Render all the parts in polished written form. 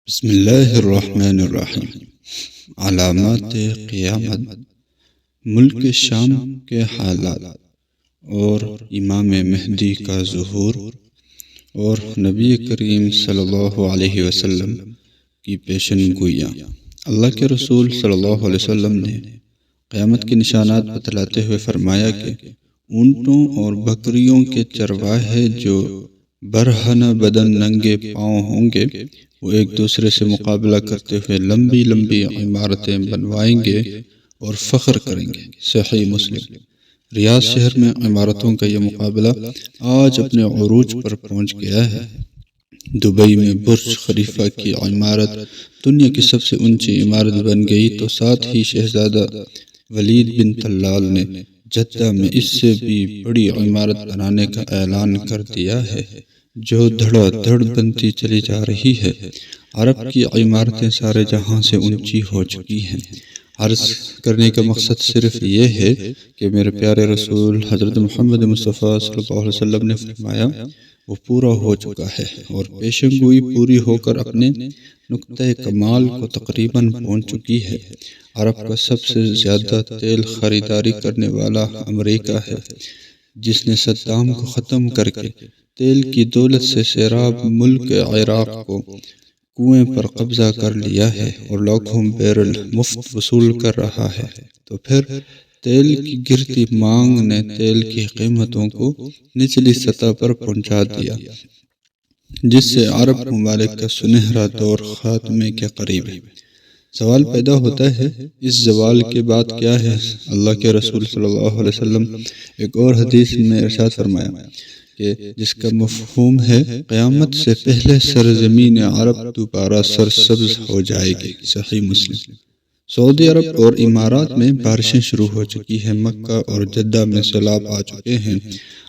بسم اللہ الرحمن الرحیم۔ علامات قیامت، ملک شام کے حالات اور امام مہدی کا ظہور اور نبی کریم صلی اللہ علیہ وسلم کی پیشن گوئیاں۔ اللہ کے رسول صلی اللہ علیہ وسلم نے قیامت کے نشانات بتلاتے ہوئے فرمایا کہ اونٹوں اور بکریوں کے چرواہے جو برہنہ بدن ننگے پاؤں ہوں گے، وہ ایک دوسرے سے مقابلہ کرتے ہوئے لمبی لمبی عمارتیں بنوائیں گے اور فخر کریں گے۔ صحیح مسلم۔ ریاض شہر میں عمارتوں کا یہ مقابلہ آج اپنے عروج پر پہنچ گیا ہے۔ دبئی میں برج خلیفہ کی عمارت دنیا کی سب سے اونچی عمارت بن گئی تو ساتھ ہی شہزادہ ولید بن طلال نے جدہ میں اس سے بھی بڑی عمارت بنانے کا اعلان کر دیا ہے، جو دھڑا دھڑ بنتی چلی جا رہی ہے۔ عرب کی عمارتیں سارے جہاں سے اونچی ہو چکی ہیں۔ عرض کرنے کا مقصد صرف یہ ہے کہ میرے پیارے رسول حضرت محمد مصطفیٰ صلی اللہ علیہ وسلم نے فرمایا وہ پورا ہو چکا ہے اور پیشن گوئی پوری ہو کر اپنے نقطۂ کمال کو تقریباً پہنچ چکی ہے۔ عرب کا سب سے زیادہ تیل خریداری کرنے والا امریکہ ہے، جس نے صدام کو ختم کر کے تیل کی دولت سے سیراب ملک عراق کو کنویں پر قبضہ کر لیا ہے اور لاکھوں بیرل مفت وصول کر رہا ہے، تو پھر تیل کی گرتی مانگ نے تیل کی قیمتوں کو نچلی سطح پر پہنچا دیا، جس سے عرب ممالک کا سنہرا دور خاتمے کے قریب ہے۔ سوال پیدا ہوتا ہے، اس زوال کے بعد کیا ہے؟ اللہ کے رسول صلی اللہ علیہ وسلم ایک اور حدیث میں ارشاد فرمایا کہ جس کا مفہوم ہے قیامت سے پہلے سرزمین عرب دوبارہ سرسبز ہو جائے گی۔ صحیح مسلم۔ سعودی عرب اور امارات میں بارشیں شروع ہو چکی ہیں، مکہ اور جدہ میں سیلاب آ چکے ہیں۔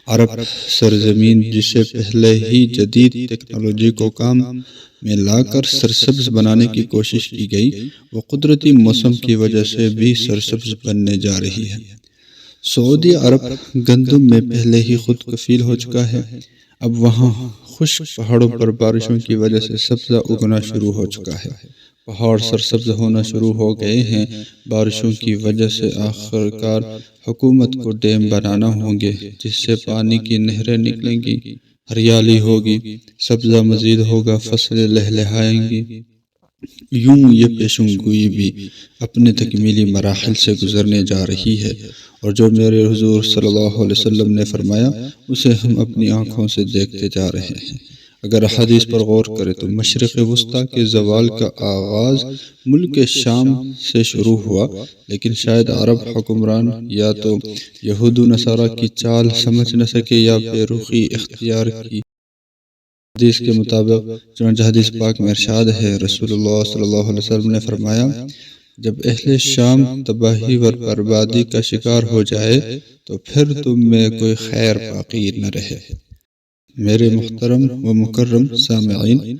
عرب سرزمین جسے پہلے ہی جدید ٹیکنالوجی کو کام میں لا کر سرسبز بنانے کی کوشش کی گئی، وہ قدرتی موسم کی وجہ سے بھی سرسبز بننے جا رہی ہے۔ سعودی عرب گندم میں پہلے ہی خود کفیل ہو چکا ہے، اب وہاں خشک پہاڑوں پر بارشوں کی وجہ سے سبزہ اگنا شروع ہو چکا ہے، پہاڑ سرسبز ہونا شروع ہو گئے ہیں۔ بارشوں کی وجہ سے آخرکار حکومت کو ڈیم بنانا ہوں گے، جس سے پانی کی نہریں نکلیں گی، ہریالی ہوگی، سبزہ مزید ہوگا، فصلیں لہلہائیں گی۔ یوں یہ پیشن گوئی بھی اپنے تکمیلی مراحل سے گزرنے جا رہی ہے، اور جو میرے حضور صلی اللہ علیہ وسلم نے فرمایا اسے ہم اپنی آنکھوں سے دیکھتے جا رہے ہیں۔ اگر حدیث پر غور کریں تو مشرق وسطیٰ کے زوال کا آغاز ملک شام سے شروع ہوا، لیکن شاید عرب حکمران یا تو یہود و نصارہ کی چال سمجھ نہ سکے یا بے رخی اختیار کی۔ حدیث کے مطابق چنانچہ حدیث پاک میں ارشاد ہے، رسول اللہ صلی اللہ علیہ وسلم نے فرمایا جب اہل شام تباہی و بربادی کا شکار ہو جائے تو پھر تم میں کوئی خیر باقی نہ رہے۔ میرے محترم و مکرم سامعین،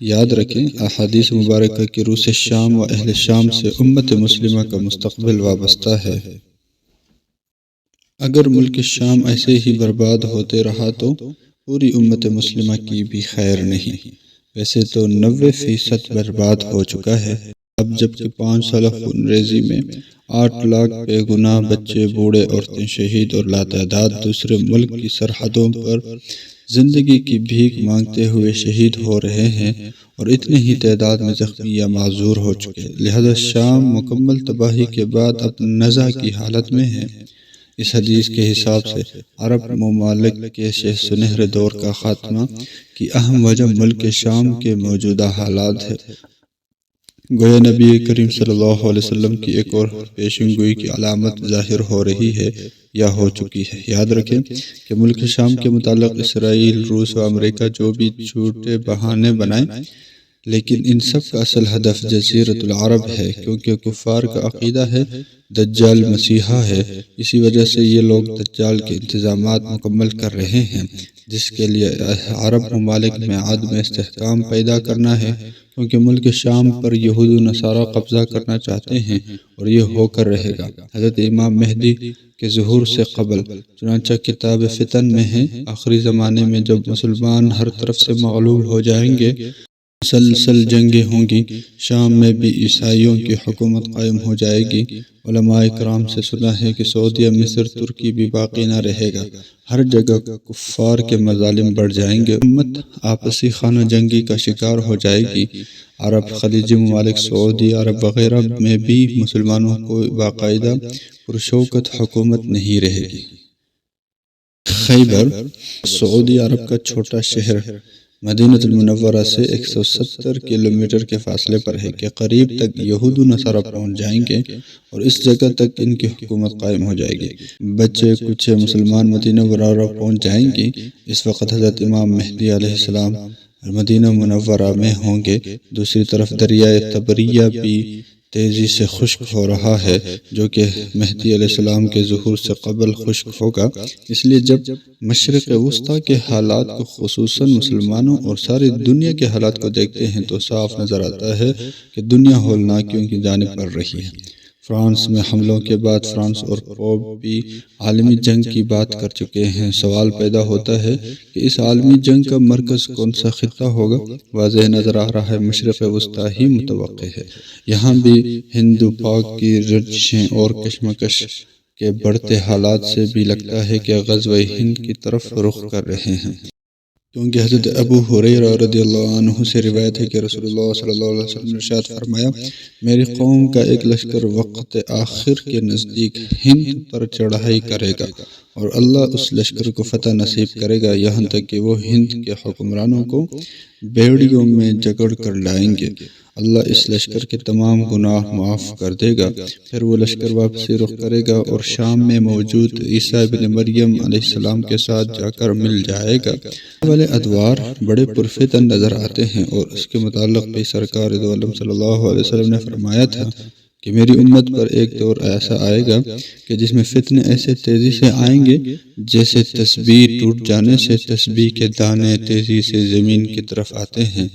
یاد رکھیں احادیث مبارکہ کی روح سے شام و اہل شام سے امت مسلمہ کا مستقبل وابستہ ہے۔ اگر ملک شام ایسے ہی برباد ہوتے رہا تو پوری امت مسلمہ کی بھی خیر نہیں۔ ویسے تو 90% برباد ہو چکا ہے۔ اب جبکہ 5 سالہ خون ریزی میں 8 لاکھ بے گناہ بچے، بوڑھے، عورتیں شہید اور لاتعداد دوسرے ملک کی سرحدوں پر زندگی کی بھیک مانگتے ہوئے شہید ہو رہے ہیں، اور اتنے ہی تعداد میں زخمی یا معذور ہو چکے، لہذا شام مکمل تباہی کے بعد اب نزع کی حالت میں ہے۔ اس حدیث کے حساب سے عرب ممالک کے سنہرے دور کا خاتمہ کی اہم وجہ ملک شام کے موجودہ حالات ہے۔ گویا نبی کریم صلی اللہ علیہ وسلم کی ایک اور پیشن گوئی کی علامت ظاہر ہو رہی ہے یا ہو چکی ہے۔ یاد رکھیں کہ ملک شام کے متعلق اسرائیل، روس و امریکہ جو بھی جھوٹے بہانے بنائیں، لیکن ان سب کا اصل ہدف جزیرۃ العرب ہے، کیونکہ کفار کا عقیدہ ہے دجال مسیحا ہے۔ اسی وجہ سے یہ لوگ دجال کے انتظامات مکمل کر رہے ہیں، جس کے لیے عرب ممالک میں عدم استحکام پیدا کرنا ہے، کیونکہ ملک شام پر یہود و نصارہ قبضہ کرنا چاہتے ہیں، اور یہ ہو کر رہے گا حضرت امام مہدی کے ظہور سے قبل۔ چنانچہ کتاب فتن میں ہے، آخری زمانے میں جب مسلمان ہر طرف سے مغلوب ہو جائیں گے مسلسل جنگیں ہوں گی، شام میں بھی عیسائیوں کی حکومت قائم ہو جائے گی۔ علماء کرام سے سنا ہے کہ سعودیہ، مصر، ترکی بھی باقی نہ رہے گا، ہر جگہ کفار کے مظالم بڑھ جائیں گے، امت آپسی خانہ جنگی کا شکار ہو جائے گی۔ عرب، خلیجی ممالک، سعودی عرب وغیرہ میں بھی مسلمانوں کو باقاعدہ پرشوکت حکومت نہیں رہے گی۔ خیبر سعودی عرب کا چھوٹا شہر مدینہ المنورہ سے 170 کلومیٹر کے فاصلے پر ہے کہ قریب تک یہود و نصارہ پہنچ جائیں گے اور اس جگہ تک ان کی حکومت قائم ہو جائے گی۔ بچے کچھ مسلمان مدینہ منورہ پہنچ جائیں گے۔ اس وقت حضرت امام مہدی علیہ السلام مدینہ منورہ میں ہوں گے۔ دوسری طرف دریائے تبریہ بھی تیزی سے خشک ہو رہا ہے، جو کہ مہدی علیہ السلام کے ظہور سے قبل خشک ہوگا۔ اس لیے جب مشرق وسطیٰ کے حالات کو، خصوصاً مسلمانوں اور ساری دنیا کے حالات کو دیکھتے ہیں تو صاف نظر آتا ہے کہ دنیا ہولناکیوں کی جانب بڑھ رہی ہے۔ فرانس میں حملوں کے بعد فرانس اور پوپ بھی عالمی جنگ کی بات کر چکے ہیں۔ سوال پیدا ہوتا ہے کہ اس عالمی جنگ کا مرکز کون سا خطہ ہوگا؟ واضح نظر آ رہا ہے مشرق وسطیٰ ہی متوقع ہے۔ یہاں بھی ہند و پاک کی رنجشیں اور کشمکش کے بڑھتے حالات سے بھی لگتا ہے کہ غزوہ ہند کی طرف رخ کر رہے ہیں، کیونکہ حضرت ابو ہریرہ رضی اللہ عنہ سے روایت ہے کہ رسول اللہ صلی اللہ علیہ وسلم نے ارشاد فرمایا، میری قوم کا ایک لشکر وقت آخر کے نزدیک ہند پر چڑھائی کرے گا اور اللہ اس لشکر کو فتح نصیب کرے گا، یہاں تک کہ وہ ہند کے حکمرانوں کو بیڑیوں میں جکڑ کر لائیں گے۔ اللہ اس لشکر کے تمام گناہ معاف کر دے گا۔ پھر وہ لشکر واپسی رخ کرے گا اور شام میں موجود عیسیٰ ابن مریم علیہ السلام کے ساتھ جا کر مل جائے گا۔ والے ادوار بڑے پرفتن نظر آتے ہیں، اور اس کے متعلق بھی سرکار دو عالم صلی اللہ علیہ وسلم نے فرمایا تھا کہ میری امت پر ایک دور ایسا آئے گا کہ جس میں فتنے ایسے تیزی سے آئیں گے جیسے تسبیح ٹوٹ جانے سے تسبیح کے دانے تیزی سے زمین کی طرف آتے ہیں۔